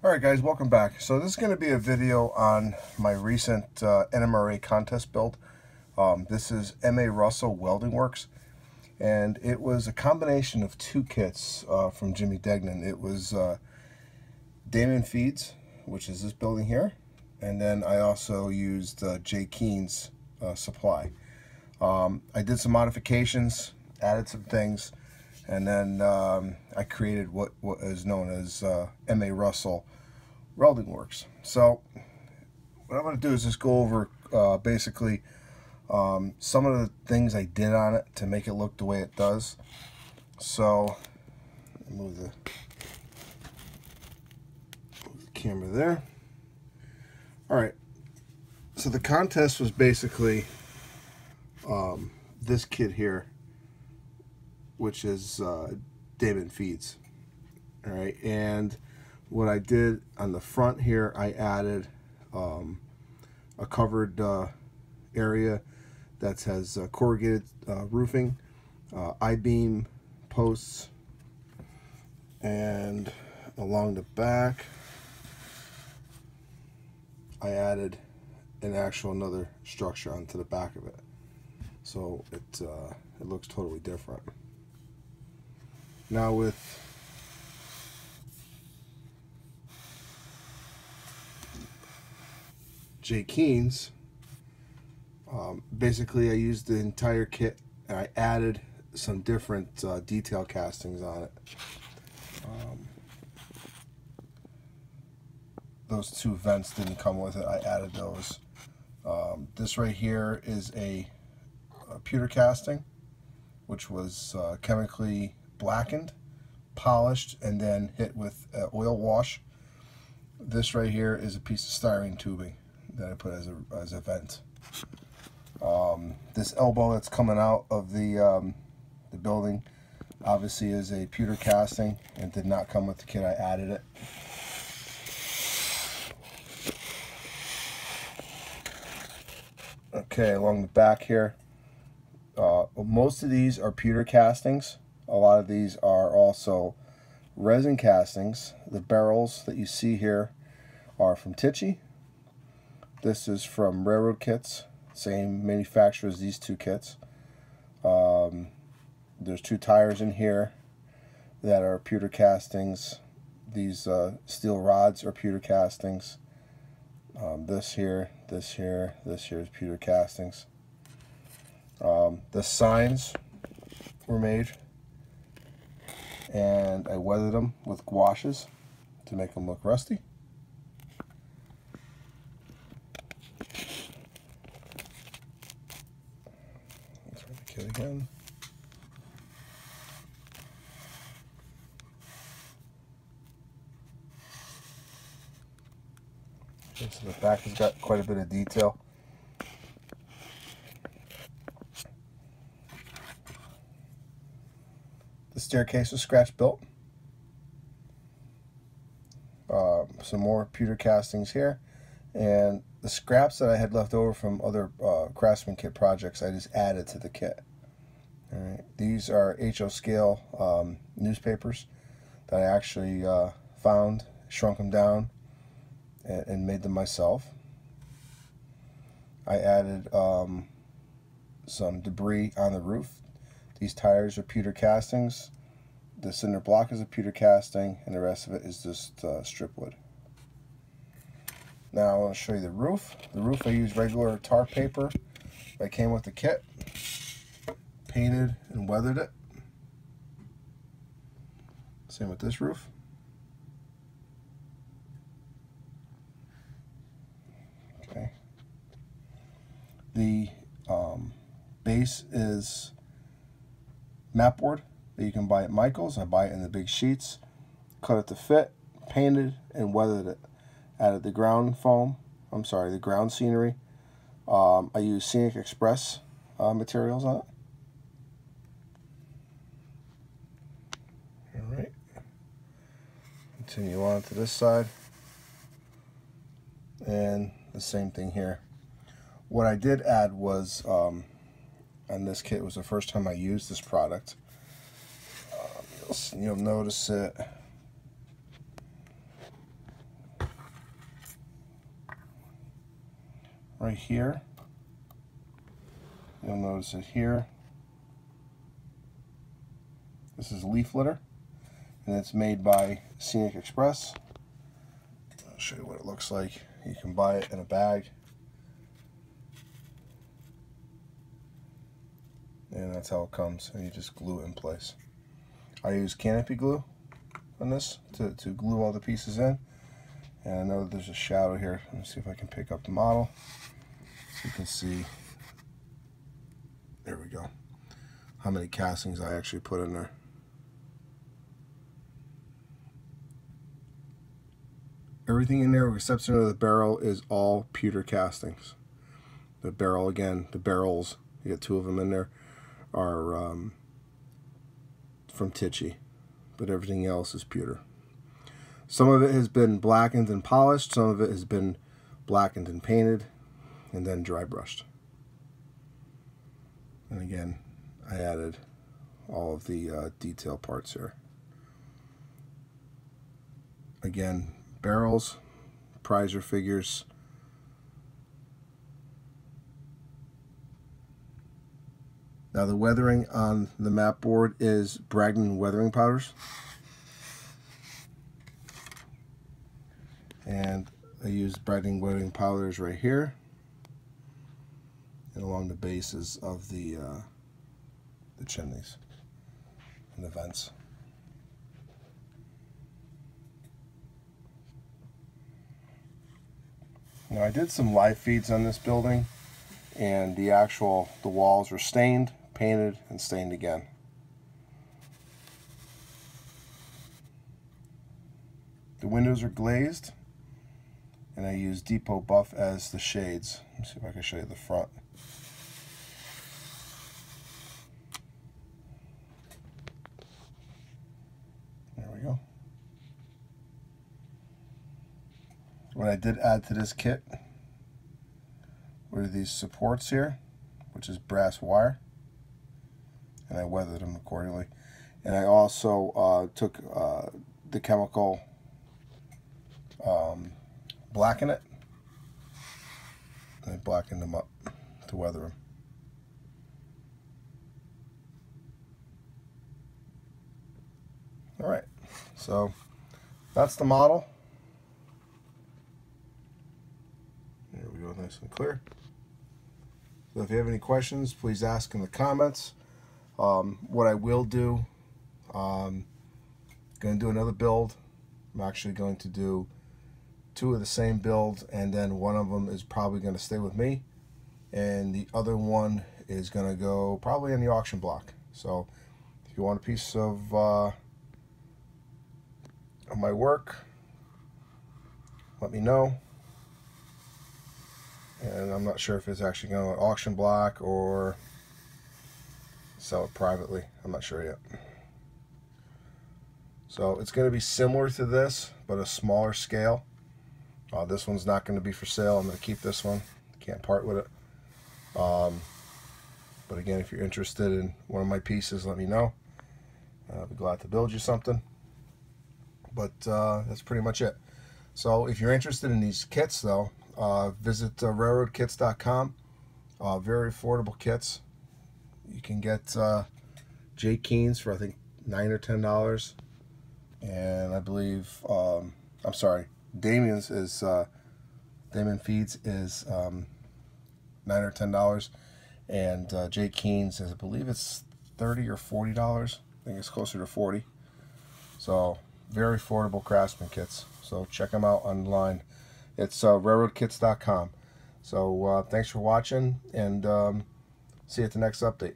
Alright guys, welcome back. So this is going to be a video on my recent NMRA contest build. This is M.A. Russell Welding Works, and it was a combination of two kits from Jimmy Degnan. It was Damon Feeds, which is this building here, and then I also used Jay Keen's supply. I did some modifications, added some things, and then I created what is known as M.A. Russell Welding Works. So what I'm going to do is just go over basically some of the things I did on it to make it look the way it does. So move the camera there. Alright, so the contest was basically this kit here, which is Damon Feeds. Alright, and what I did on the front here, I added a covered area that has corrugated roofing, I-beam posts, and along the back I added another structure onto the back of it, so it looks totally different. Now with Jay Keen's, basically I used the entire kit and I added some different detail castings on it. Those two vents didn't come with it, I added those. This right here is a pewter casting, which was chemically blackened, polished, and then hit with oil wash. This right here is a piece of styrene tubing that I put as a vent. This elbow that's coming out of the building obviously is a pewter casting and did not come with the kit. I added it. Okay, along the back here, most of these are pewter castings. A lot of these are also resin castings. The barrels that you see here are from Tichy. This is from Railroad Kits, same manufacturer as these two kits. There's two tires in here that are pewter castings. These steel rods are pewter castings. This here is pewter castings. The signs were made, and I weathered them with gouaches to make them look rusty. Let's try the kit again. Okay, so the back has got quite a bit of detail. The staircase was scratch built. Some more pewter castings here, and the scraps that I had left over from other Craftsman kit projects I just added to the kit. Alright, these are HO scale newspapers that I actually found, shrunk them down, and made them myself. I added some debris on the roof. These tires are pewter castings. The cinder block is a pewter casting, and the rest of it is just strip wood. Now I want to show you the roof. The roof I used regular tar paper that came with the kit, painted and weathered it. Same with this roof. Okay. The base is mat board that you can buy at Michael's. I buy it in the big sheets. Cut it to fit, painted and weathered it. Added the ground foam, the ground scenery. I use Scenic Express materials on it. Alright. Continue on to this side. And the same thing here. What I did add was, on this kit, was the first time I used this product. You'll notice it right here. You'll notice it here. This is leaf litter, and it's made by Scenic Express. I'll show you what it looks like. You can buy it in a bag, and that's how it comes, and you just glue it in place. I use canopy glue on this to glue all the pieces in, and I know there's a shadow here. Let me see if I can pick up the model so you can see. There we go. How many castings I actually put in there. Everything in there, with the exception of the barrel, is all pewter castings. The barrel, again, the barrels, you get 2 of them in there, are from Tichy, but everything else is pewter. Some of it has been blackened and polished, some of it has been blackened and painted, and then dry brushed. And again, I added all of the detail parts here. Again, barrels, prizer figures, now the weathering on the map board is Bragdon weathering powders, and I use Bragdon weathering powders right here and along the bases of the chimneys and the vents. Now, I did some live feeds on this building, and the walls were stained, painted, and stained again. The windows are glazed, and I use Depot Buff as the shades. Let me see if I can show you the front. There we go. What I did add to this kit were these supports here, which is brass wire, and I weathered them accordingly. And I also took the chemical, blacken it, and I blackened them up to weather them. Alright, so that's the model. There we go, nice and clear. So if you have any questions, please ask in the comments. What I will do, going to do another build. I'm actually going to do 2 of the same build, and then one of them is probably going to stay with me, and the other one is going to go probably in the auction block. So if you want a piece of my work, let me know. And I'm not sure if it's actually going to an auction block or sell it privately. I'm not sure yet. So it's going to be similar to this, but a smaller scale. This one's not going to be for sale. I'm going to keep this one. Can't part with it. But again, if you're interested in one of my pieces, let me know. I'll be glad to build you something. But that's pretty much it. So if you're interested in these kits, though, visit railroadkits.com. Very affordable kits. You can get J. Keen's for I think $9 or $10, and I believe I'm sorry, Damien's is Damien Feeds is $9 or $10, and J. Keen's is, I believe it's $30 or $40. I think it's closer to 40. So very affordable Craftsman kits. So check them out online. It's railroadkits.com. So thanks for watching, and see you at the next update.